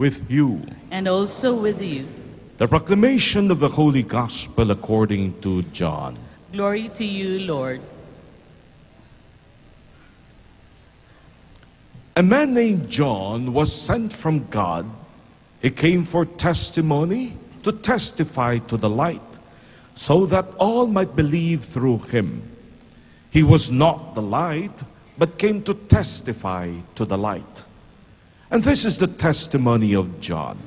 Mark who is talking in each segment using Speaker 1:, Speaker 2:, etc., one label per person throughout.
Speaker 1: with you.
Speaker 2: and also with you.
Speaker 1: The proclamation of the Holy Gospel according to John.
Speaker 2: Glory to you, Lord.
Speaker 1: A man named John was sent from God. He came for testimony, to testify to the light, so that all might believe through him. He was not the light, but came to testify to the light. And this is the testimony of John.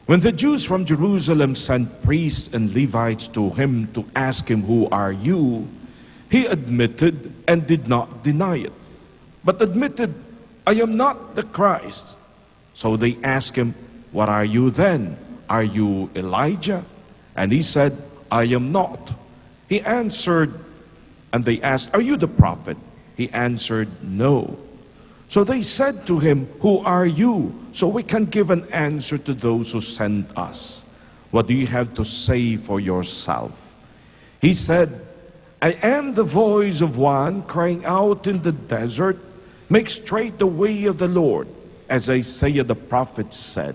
Speaker 1: When the Jews from Jerusalem sent priests and Levites to him to ask him, "Who are you?" he admitted and did not deny it, but admitted, "I am not the Christ." So they asked him, "What are you then? Are you Elijah?" And he said, "I am not." He answered, and they asked, "Are you the prophet?" He answered, "No." So they said to him, "Who are you? So we can give an answer to those who sent us. What do you have to say for yourself?" He said, "I am the voice of one crying out in the desert, 'Make straight the way of the Lord,' as Isaiah the prophet said."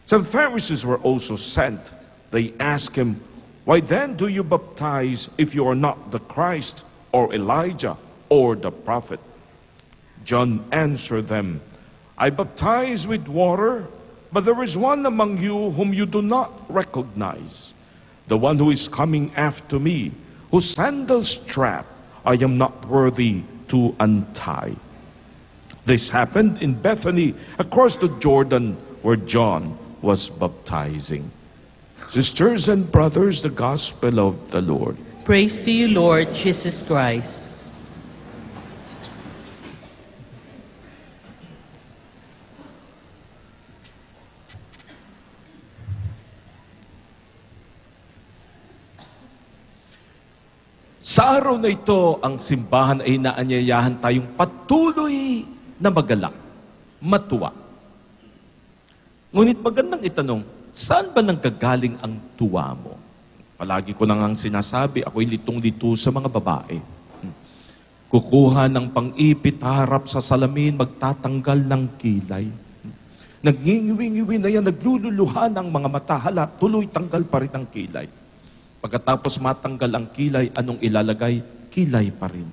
Speaker 1: Some Pharisees were also sent. They asked him, "Why then do you baptize if you are not the Christ, or Elijah, or the prophet?" John answered them, "I baptize with water, but there is one among you whom you do not recognize, the one who is coming after me, whose sandal strap I am not worthy to untie." This happened in Bethany, across the Jordan, where John was baptizing. Sisters and brothers, the gospel of the Lord.
Speaker 2: Praise to you, Lord Jesus Christ.
Speaker 3: Sa araw na ito, ang simbahan ay naanyayahan tayong patuloy na magalak, matuwa. Ngunit magandang itanong, saan ba nanggagaling ang tuwa mo? Palagi ko nang sinasabi, ako'y litong-lito sa mga babae. Kukuha ng pang-ipit, harap sa salamin, magtatanggal ng kilay. Nagngingiwi-ngiwi na yan, naglululuhan ang mga mata, hala, tuloy tanggal pa rin ang kilay. Pagkatapos matanggal ang kilay, anong ilalagay? Kilay pa rin.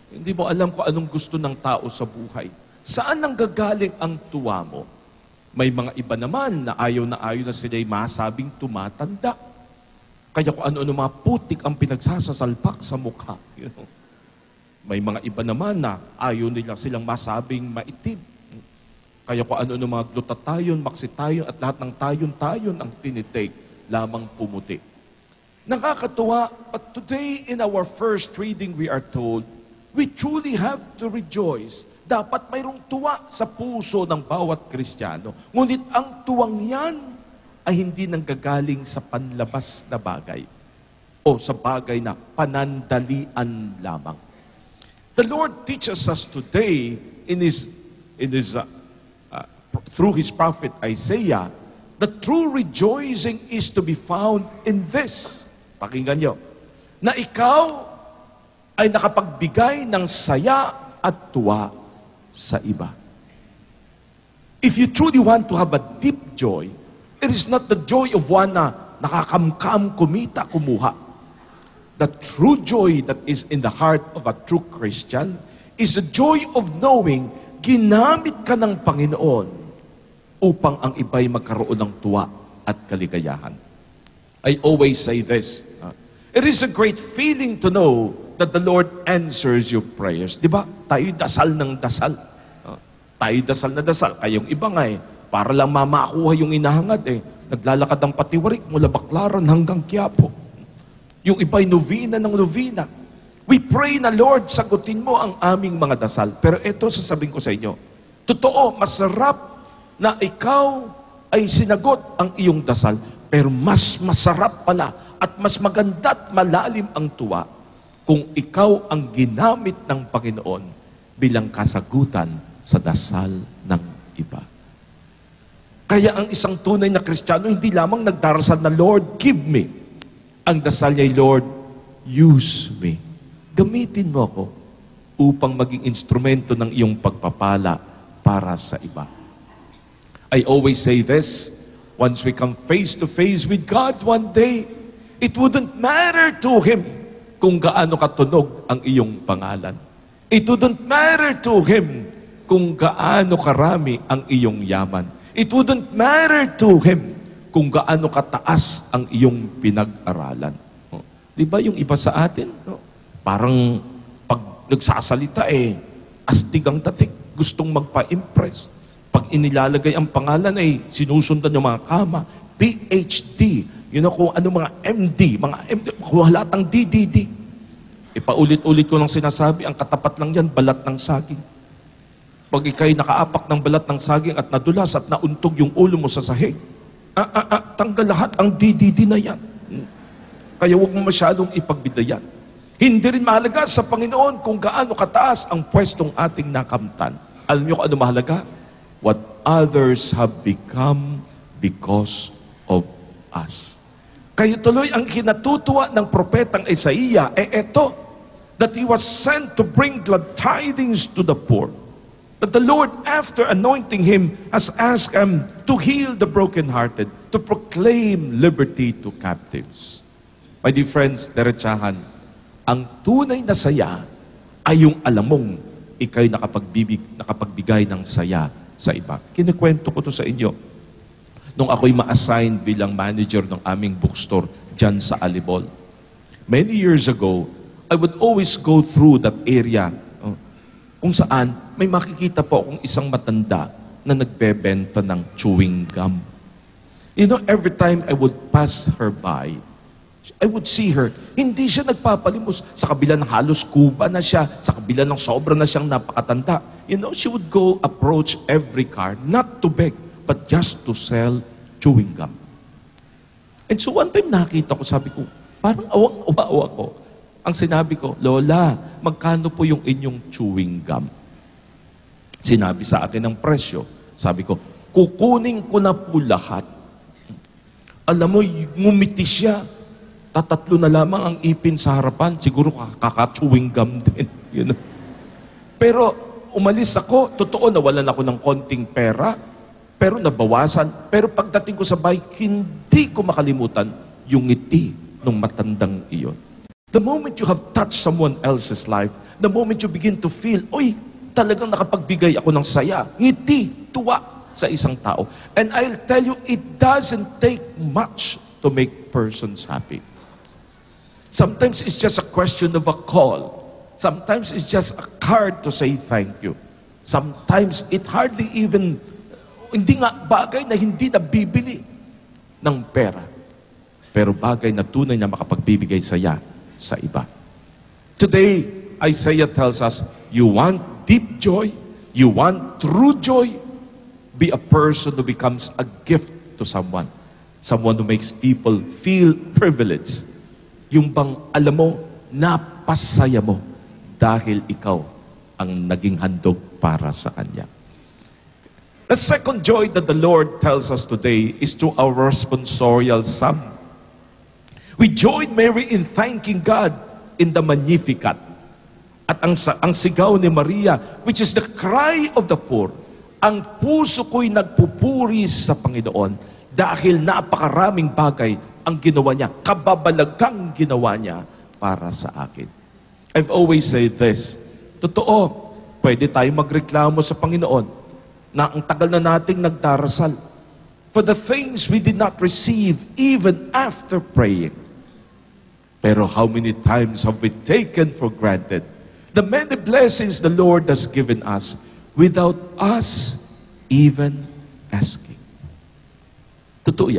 Speaker 3: Hindi mo alam kung anong gusto ng tao sa buhay. Saan nanggagaling ang tuwa mo? May mga iba naman na ayaw na sila'y masabing tumatanda. Kaya kung ano-ano mga putik ang pinagsasasalpak sa mukha. You know? May mga iba naman na ayaw nila silang masabing maitim. Kaya kung ano-ano mga glutatayon, maksitayon, at lahat ng tayon-tayon ang tinitake, lamang pumuti. Nakakatuwa, but today in our first reading we are told, we truly have to rejoice. Dapat mayroong tuwa sa puso ng bawat Kristiyano. Ngunit ang tuwang yan ay hindi nanggagaling sa panlabas na bagay o sa bagay na panandalian lamang. The Lord teaches us today through His prophet Isaiah, the true rejoicing is to be found in this. Pakinggan nyo. Na ikaw ay nakapagbigay ng saya at tuwa sa iba. If you truly want to have a deep joy, it is not the joy of one na nakakamkam, kumita, kumuha. The true joy that is in the heart of a true Christian is the joy of knowing ginamit ka ng Panginoon upang ang iba'y magkaroon ng tuwa at kaligayahan. I always say this, it is a great feeling to know that the Lord answers your prayers. Di ba? Tayo dasal ng dasal. Tayo dasal na dasal. Kayong iba nga para lang mamakuha yung inahangad naglalakad ang patiwarik mula Baclaran hanggang Quiapo. Yung iba'y novena ng novena. We pray na, Lord, sagutin mo ang aming mga dasal. Pero ito sasabihin ko sa inyo, totoo, masarap na ikaw ay sinagot ang iyong dasal, pero mas masarap pala at mas maganda at malalim ang tuwa kung ikaw ang ginamit ng Panginoon bilang kasagutan sa dasal ng iba. Kaya ang isang tunay na Kristiyano hindi lamang nagdarasal na, "Lord, give me." Ang dasal niya ay, "Lord, use me." Gamitin mo ako upang maging instrumento ng iyong pagpapala para sa iba. I always say this, once we come face to face with God one day, it wouldn't matter to Him kung gaano katunog ang iyong pangalan. It wouldn't matter to Him kung gaano karami ang iyong yaman. It wouldn't matter to Him kung gaano kataas ang iyong pinag-aralan. Di ba yung iba sa atin? Parang pag nagsasalita astig ang dating. Gustong magpa-impress. Pag inilalagay ang pangalan sinusundan yung mga kama, PhD, kung ano mga MD, halatang DDD. Ipaulit-ulit ko lang sinasabi, ang katapat lang yan, balat ng saging. Pag ikay nakaapak ng balat ng saging at nadulas at nauntog yung ulo mo sa sahig, tanggal lahat ang DDD na yan. Kaya huwag mo masyadong ipagbidayan. Hindi rin mahalaga sa Panginoon kung gaano kataas ang pwestong ating nakamtan. Alam niyo kung ano mahalaga? What others have become because of us. Kaya tuloy ang kinatutuwa ng propetang Isaiah, eto, that he was sent to bring glad tidings to the poor. But the Lord, after anointing him, has asked him to heal the brokenhearted, to proclaim liberty to captives. My dear friends, diretsahan, ang tunay na saya ay yung alam mong ikay nakapagbigay ng saya sa iba. Kinikwento ko to sa inyo. Nung ako'y ma-assign bilang manager ng aming bookstore dyan sa Alibol. Many years ago, I would always go through that area kung saan may makikita po akong isang matanda na nagbebenta ng chewing gum. Every time I would pass her by, I would see her, hindi siya nagpapalimos. Sa kabila ng halos kuba na siya, sa kabila ng sobra na siyang napakatanda. She would go approach every car, not to beg, but just to sell chewing gum. And so one time nakita ko, sabi ko, parang awang-awa ko. Ang sinabi ko, Lola, magkano po yung inyong chewing gum? Sinabi sa akin ang presyo. Sabi ko, kukunin ko na po lahat. Alam mo, ngumiti siya. Tatatlo na lamang ang ipin sa harapan. Siguro kaka-chewing gum din. Pero umalis ako. Totoo, nawalan ako ng konting pera. Pero nabawasan. Pero pagdating ko sa bahay, hindi ko makalimutan yung ngiti ng matandang iyon. The moment you have touched someone else's life, the moment you begin to feel, talagang nakapagbigay ako ng saya, ngiti, tuwa sa isang tao. And I'll tell you, it doesn't take much to make persons happy. Sometimes it's just a question of a call. Sometimes it's just a card to say thank you. Sometimes it hardly even, hindi nga bagay na hindi nabibili ng pera. Pero bagay na tunay na makapagbibigay saya sa iba. Today, Isaiah tells us, you want deep joy, you want true joy, be a person who becomes a gift to someone. Someone who makes people feel privileged. Yung bang alam mo, napasaya mo dahil ikaw ang naging handog para sa Kanya. The second joy that the Lord tells us today is through our responsorial psalm. We join Mary in thanking God in the Magnificat. At ang sigaw ni Maria, which is the cry of the poor, ang puso ko'y nagpupuri sa Panginoon dahil napakaraming bagay ang ginawa niya, kababalagang ginawa niya para sa akin. I've always said this, totoo, pwede tayo magreklamo sa Panginoon na ang tagal na nating nagdarasal for the things we did not receive even after praying. Pero how many times have we taken for granted the many blessings the Lord has given us without us even asking? Totoo yan.